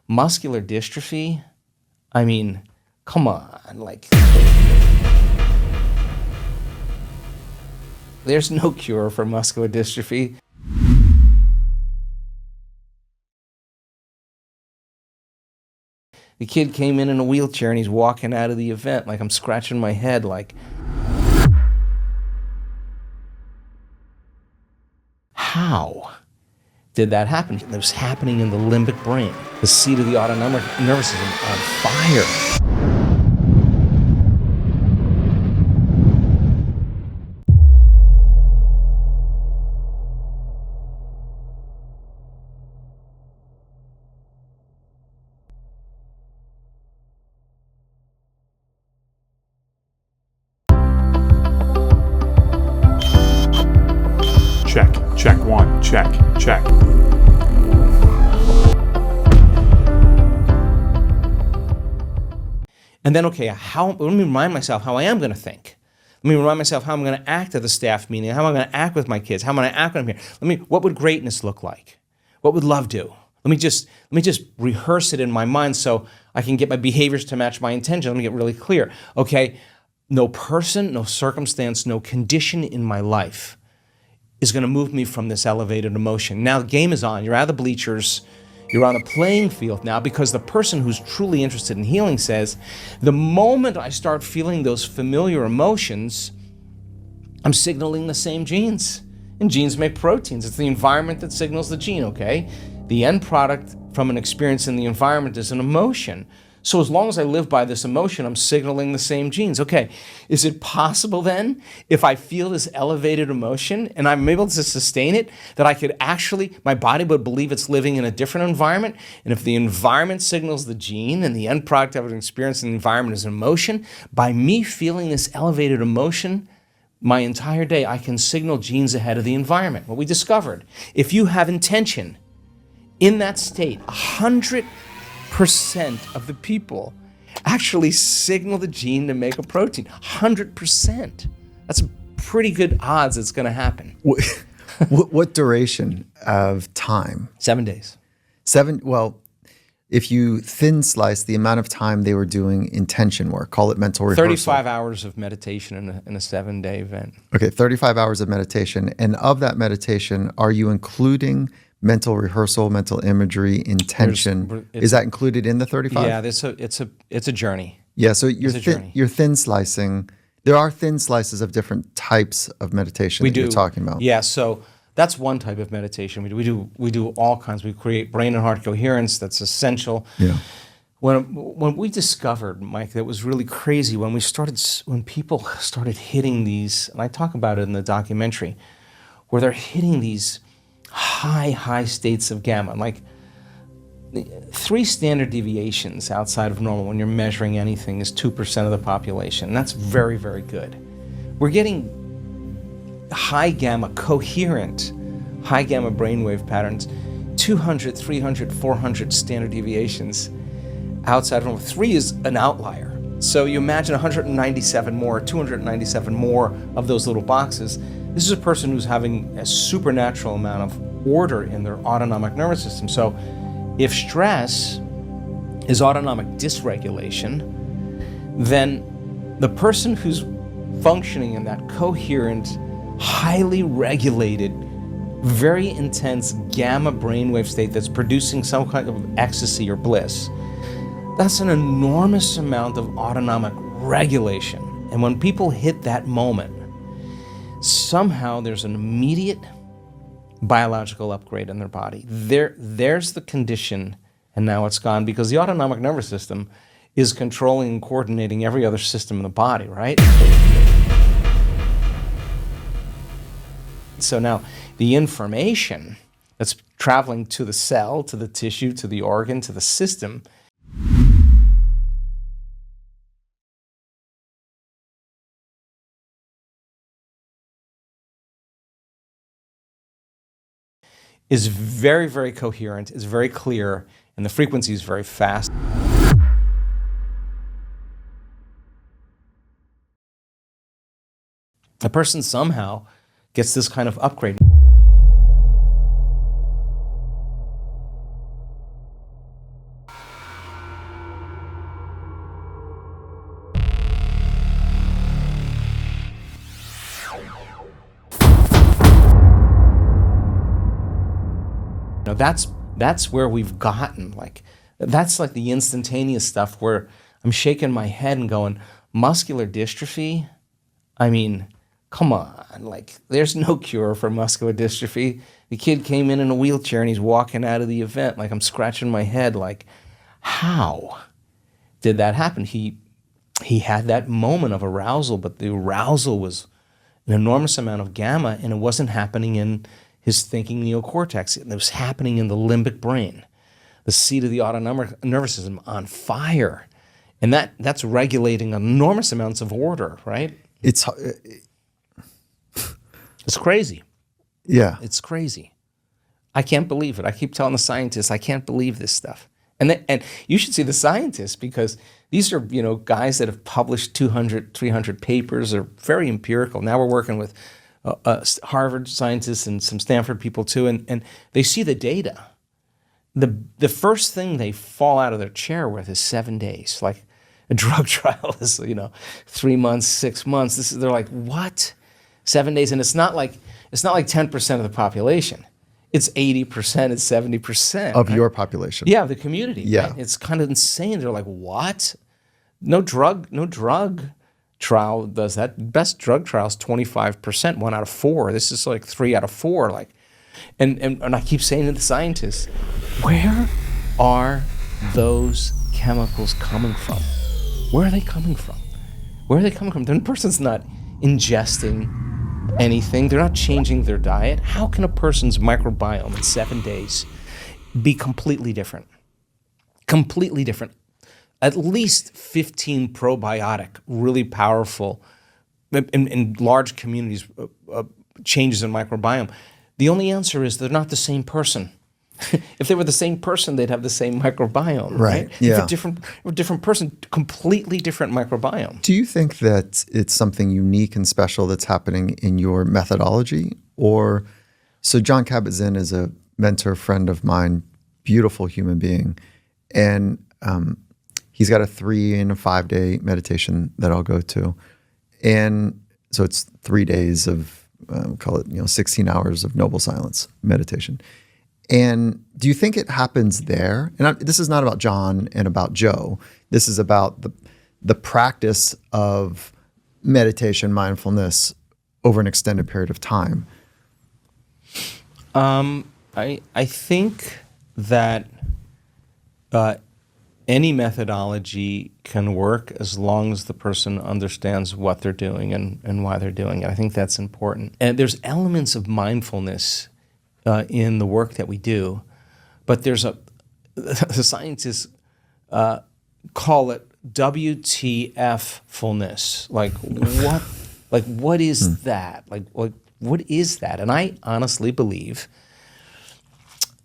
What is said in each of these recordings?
Muscular dystrophy, I mean, come on, like, there's no cure for muscular dystrophy. The kid came in a wheelchair and he's walking out of the event like I'm scratching my head like, how did that happen? It was happening in the limbic brain, the seat of the autonomic nervous system, on fire. Check one, check. And then, okay, let me remind myself how I am going to think. Let me remind myself how I'm going to act at the staff meeting, how I'm going to act with my kids, how I'm going to act when I'm here. What would greatness look like? What would love do? Let me just rehearse it in my mind so I can get my behaviors to match my intention. Let me get really clear. Okay, no person, no circumstance, no condition in my life is going to move me from this elevated emotion. Now the game is on. You're out of the bleachers. You're on the playing field now, because the person who's truly interested in healing says, the moment I start feeling those familiar emotions, I'm signaling the same genes. And genes make proteins. It's the environment that signals the gene, okay? The end product from an experience in the environment is an emotion. So as long as I live by this emotion, I'm signaling the same genes. Okay, is it possible then, if I feel this elevated emotion and I'm able to sustain it, that I could actually, my body would believe it's living in a different environment? And if the environment signals the gene and the end product of an experience in the environment is an emotion, by me feeling this elevated emotion my entire day, I can signal genes ahead of the environment. What we discovered, if you have intention in that state, 100% of the people actually signal the gene to make a protein. 100%. That's pretty good odds it's going to happen. What duration of time? 7 days. Well, if you thin slice the amount of time they were doing intention work, call it mental rehearsal. 35 hours of meditation in a 7-day event. Okay, 35 hours of meditation. And of that meditation, are you including mental rehearsal, mental imagery, intention? Is that included in the 35? Yeah, it's a journey. Yeah, so you're thin slicing. There are thin slices of different types of meditation you're talking about. Yeah, so that's one type of meditation. We do all kinds. We create brain and heart coherence. That's essential. Yeah. When we discovered, Mike, that was really crazy when people started hitting these, and I talk about it in the documentary, where they're hitting these high states of gamma, like 3 standard deviations outside of normal when you're measuring anything is 2% of the population. And that's very, very good. We're getting high gamma, coherent, high gamma brainwave patterns, 200, 300, 400 standard deviations outside of normal. 3 is an outlier. So you imagine 197 more, 297 more of those little boxes. This is a person who's having a supernatural amount of order in their autonomic nervous system. So if stress is autonomic dysregulation, then the person who's functioning in that coherent, highly regulated, very intense gamma brainwave state that's producing some kind of ecstasy or bliss, that's an enormous amount of autonomic regulation. And when people hit that moment, somehow there's an immediate biological upgrade in their body. There's the condition, and now it's gone, because the autonomic nervous system is controlling and coordinating every other system in the body, right? So now the information that's traveling to the cell, to the tissue, to the organ, to the system, is very, very coherent, is very clear, and the frequency is very fast. A person somehow gets this kind of upgrade. that's where we've gotten. Like, that's like the instantaneous stuff where I'm shaking my head and going, muscular dystrophy? I mean, come on. Like, there's no cure for muscular dystrophy. The kid came in a wheelchair and he's walking out of the event. Like, I'm scratching my head like, how did that happen? He had that moment of arousal, but the arousal was an enormous amount of gamma, and it wasn't happening in his thinking neocortex. It was happening in the limbic brain, the seat of the autonomic nervous system on fire. And that's regulating enormous amounts of order, right? It's crazy. Yeah. It's crazy. I can't believe it. I keep telling the scientists, I can't believe this stuff. And you should see the scientists, because these are, guys that have published 200, 300 papers. They're very empirical. Now we're working with Harvard scientists and some Stanford people too, and they see the data. The first thing they fall out of their chair with is 7 days. Like, a drug trial is, 3 months, 6 months. They're like, what? 7 days, and it's not like 10% of the population. It's 80%, it's 70%. Of your population. Yeah, the community. Yeah. Right? It's kind of insane. They're like, what? No drug trial does that. Best drug trial is 25%, 1 out of 4. This is like 3 out of 4. Like, and I keep saying to the scientists, where are those chemicals coming from? Where are they coming from? Where are they coming from? The person's not ingesting anything. They're not changing their diet. How can a person's microbiome in 7 days be completely different? Completely different. At least 15 probiotic, really powerful, in large communities, changes in microbiome. The only answer is they're not the same person. If they were the same person, they'd have the same microbiome, right? Yeah. If a different person, completely different microbiome. Do you think that it's something unique and special that's happening in your methodology? Or, so Jon Kabat-Zinn is a mentor friend of mine, beautiful human being, and he's got a 3 and a 5 day meditation that I'll go to, and so it's 3 days of call it 16 hours of noble silence meditation. And do you think it happens there? And this is not about John and about Joe. This is about the practice of meditation, mindfulness over an extended period of time. I think that any methodology can work as long as the person understands what they're doing and why they're doing it. I think that's important. And there's elements of mindfulness in the work that we do, but the scientists call it WTF-fulness. Like, what? Like, what is that? Like, what is that? And I honestly believe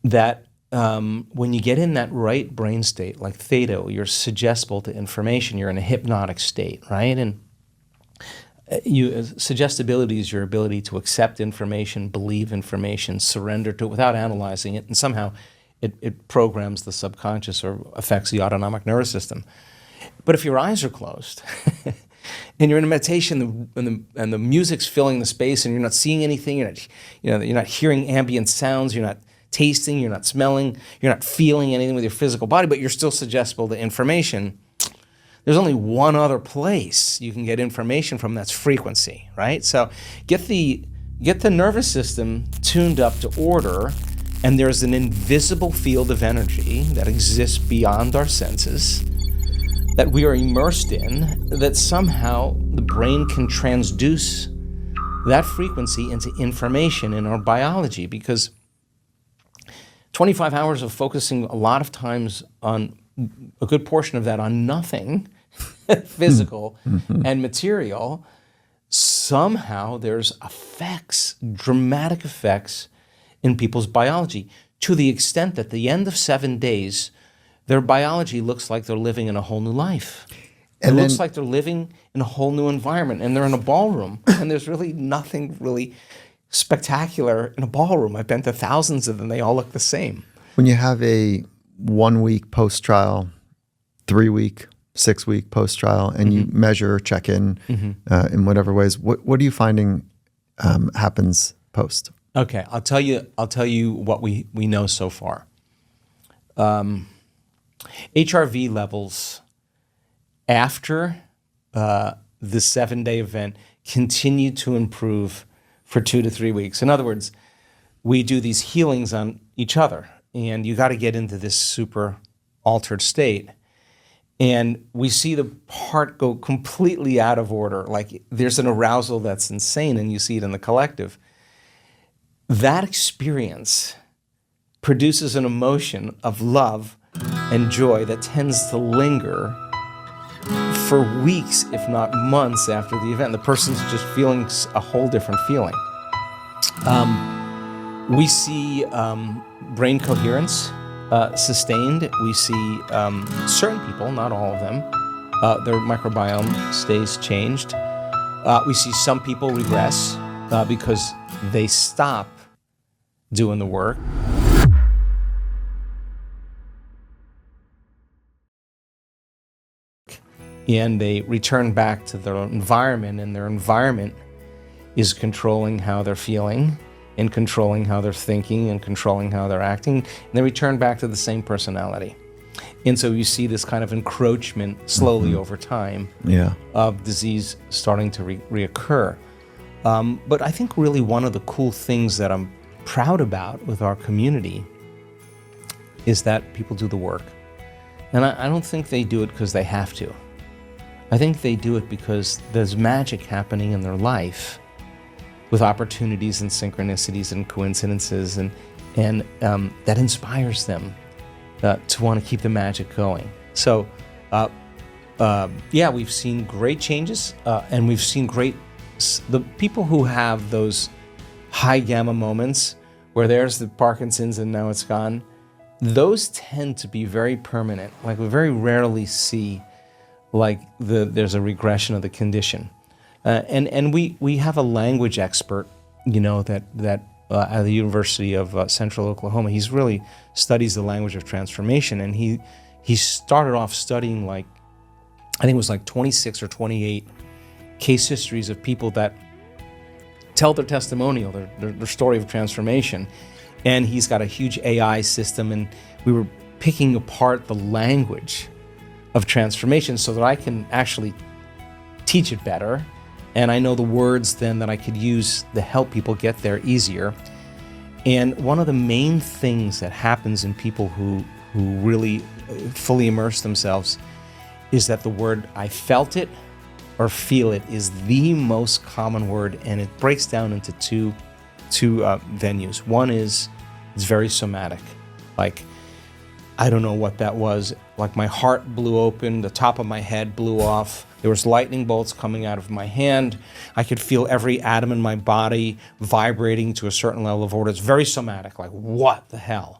that when you get in that right brain state, like theta, you're suggestible to information. You're in a hypnotic state, right? And suggestibility is your ability to accept information, believe information, surrender to it without analyzing it, and somehow it programs the subconscious or affects the autonomic nervous system. But if your eyes are closed and you're in a meditation and the music's filling the space and you're not seeing anything, you're not hearing ambient sounds, you're not tasting, you're not smelling, you're not feeling anything with your physical body, but you're still suggestible to information, there's only one other place you can get information from, that's frequency, right? So get the nervous system tuned up to order, and there's an invisible field of energy that exists beyond our senses that we are immersed in, that somehow the brain can transduce that frequency into information in our biology, because 25 hours of focusing a lot of times on a good portion of that on nothing physical and material, somehow there's effects, dramatic effects in people's biology, to the extent that at the end of 7 days, their biology looks like they're living in a whole new life. It looks like they're living in a whole new environment, and they're in a ballroom, and there's really nothing really spectacular in a ballroom. I've been to thousands of them. They all look the same. When you have a 1 week post-trial, 3 week, 6 week post-trial, and you measure, check in whatever ways, what are you finding happens post? Okay, I'll tell you what we know so far. HRV levels after the 7-day event continue to improve for 2 to 3 weeks. In other words, we do these healings on each other, and you got to get into this super altered state. And we see the heart go completely out of order. Like there's an arousal that's insane, and you see it in the collective. That experience produces an emotion of love and joy that tends to linger for weeks, if not months after the event. The person's just feeling a whole different feeling. We see brain coherence sustained. We see certain people, not all of them, their microbiome stays changed. We see some people regress because they stop doing the work. And they return back to their environment, and their environment is controlling how they're feeling and controlling how they're thinking and controlling how they're acting. And they return back to the same personality. And so you see this kind of encroachment slowly over time of disease starting to reoccur. But I think really one of the cool things that I'm proud about with our community is that people do the work. And I don't think they do it because they have to. I think they do it because there's magic happening in their life with opportunities and synchronicities and coincidences, and that inspires them to want to keep the magic going. So, we've seen great changes, and we've seen the people who have those high gamma moments where there's the Parkinson's and now it's gone, those tend to be very permanent. Like we very rarely see there's a regression of the condition. And we have a language expert, that at the University of Central Oklahoma. He's really studies the language of transformation, and he started off studying I think it was 26 or 28 case histories of people that tell their testimonial, their story of transformation. And he's got a huge AI system, and we were picking apart the language of transformation so that I can actually teach it better, and I know the words then that I could use to help people get there easier. And one of the main things that happens in people who really fully immerse themselves is that the word "I felt it" or "feel it" is the most common word, and it breaks down into two venues. One is it's very somatic, I don't know what that was. My heart blew open, the top of my head blew off. There was lightning bolts coming out of my hand. I could feel every atom in my body vibrating to a certain level of order. It's very somatic, what the hell?